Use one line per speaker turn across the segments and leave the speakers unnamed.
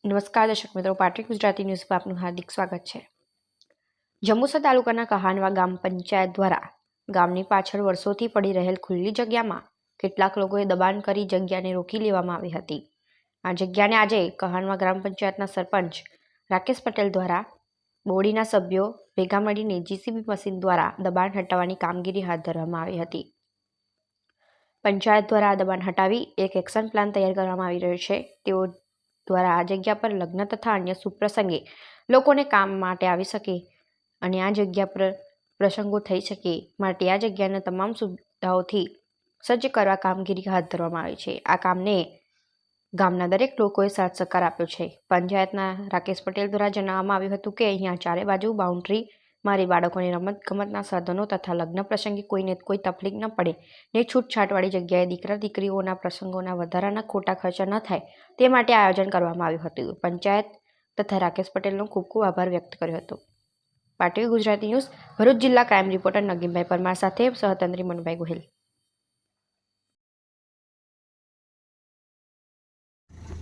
નમસ્કાર દર્શક મિત્રો, પાટવી ગુજરાતી ન્યૂઝમાં આપનું હાર્દિક સ્વાગત છે। જંબુસર તાલુકાના કહાનવા ગામ પંચાયત દ્વારા ગામની પાછળ વર્ષોથી પડી રહેલ ખુલ્લી જગ્યામાં કેટલાક લોકોએ દબાણ કરી જગ્યાને રોકી લેવામાં આવી હતી। આ જગ્યાને આજે કહાનવા ગ્રામ પંચાયતના સરપંચ રાકેશ પટેલ દ્વારા બોડીના સભ્યો ભેગા મળીને જીસીબી મશીન દ્વારા દબાણ હટાવવાની કામગીરી હાથ ધરવામાં આવી હતી। પંચાયત દ્વારા આ દબાણ હટાવી એક એક્શન પ્લાન તૈયાર કરવામાં આવી રહ્યો છે। તેઓ દ્વારા આ જગ્યા પર લગ્ન તથા અન્ય શુભ પ્રસંગે લોકોને કામ માટે આવી શકે અને આ જગ્યા પર પ્રસંગો થઈ શકે માટે આ જગ્યાના તમામ સુવિધાઓથી સજ્જ કરવા કામગીરી હાથ ધરવામાં આવી છે। આ કામને ગામના દરેક લોકોએ સાથ સહકાર આપ્યો છે। પંચાયતના રાકેશ પટેલ દ્વારા જણાવવામાં આવ્યું હતું કે અહીંયા ચારે બાજુ બાઉન્ડ્રી મારી બાળકોને રમત ગમતના સાધનો તથા લગ્ન પ્રસંગે કોઈને કોઈ તકલીફ ન પડે ને છૂટછાટવાળી જગ્યાએ દીકરા દીકરીઓના પ્રસંગોના વધારાના ખોટા ખર્ચા ન થાય તે માટે આયોજન કરવામાં આવ્યું હતું। પંચાયત તથા રાકેશ પટેલનો ખૂબ ખૂબ આભાર વ્યક્ત કર્યો હતો। પાટવી ગુજરાતી ન્યૂઝ ભરૂચ જિલ્લા ક્રાઇમ રિપોર્ટર નગીમભાઈ પરમાર સાથે સહતંત્રી મનુભાઈ ગોહિલ।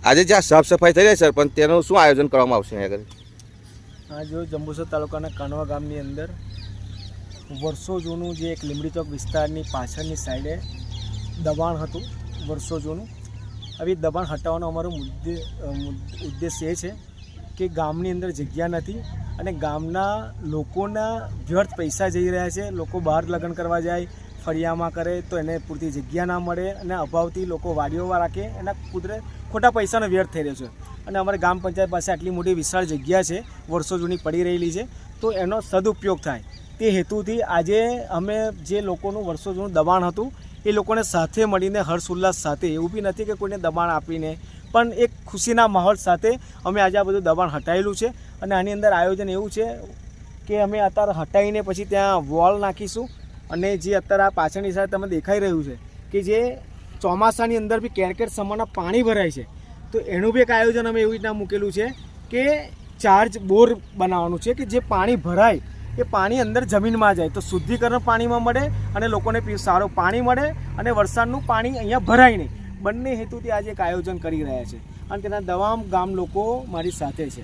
આજે જ્યાં સાફ સફાઈ થઈ રહી સરપંચ તેનું શું આયોજન કરવામાં આવશે અહીંયા આગળ?
आज जंबूसर तालुकाना कानवा गामनी अंदर वर्षों जूनू जे एक લીમડી ચોક વિસ્તારની પાછળની સાઈડે દબાણ હતું વર્ષો જૂનું। હવે દબાણ હટાવવાનો અમારો ઉદ્દેશ્ય એ છે કે ગામની અંદર જગ્યા નથી અને ગામના લોકોના વ્યર્થ પૈસા જઈ રહ્યા છે। લોકો બહાર લગ્ન કરવા જાય, ફળિયામાં કરે તો એને પૂરતી જગ્યા ના મળે અને અભાવથી લોકો વાડીઓમાં રાખે, એના કુદરત ખોટા પૈસાનો વ્યર્થ થઈ રહ્યો છે। અને અમારે ગ્રામ પંચાયત પાસે આટલી મોટી વિશાળ જગ્યા છે, વર્ષો જૂની પડી રહેલી છે, તો એનો સદુપયોગ થાય તે હેતુથી આજે અમે જે લોકોનું વર્ષો જૂનું દબાણ હતું એ લોકોને સાથે મળીને હર્ષ ઉલ્લાસ સાથે, એવું બી નથી કે કોઈને દબાણ આપીને, પણ એક ખુશીના માહોલ સાથે અમે આજે આ બધું દબાણ હટાવેલું છે। અને આની અંદર આયોજન એવું છે કે અમે અત્યારે હટાવીને પછી ત્યાં વોલ નાખીશું અને જે અત્યારે આ પાછળની સાઈડ તમે દેખાઈ રહ્યું છે કે જે ચોમાસાની અંદર બી કેરકેર સમાના પાણી ભરાય છે, તો એનું બી એક આયોજન અમે એવી રીતના મૂકેલું છે કે ચાર્જ બોર બનાવવાનું છે કે જે પાણી ભરાય એ પાણી અંદર જમીનમાં જાય તો શુદ્ધિકરણ પાણીમાં મળે અને લોકોને સારું પાણી મળે અને વરસાદનું પાણી અહીંયા ભરાય નહીં। બંને હેતુથી આજે એક આયોજન કરી રહ્યા છે અને તેના તમામ ગામ લોકો મારી સાથે છે।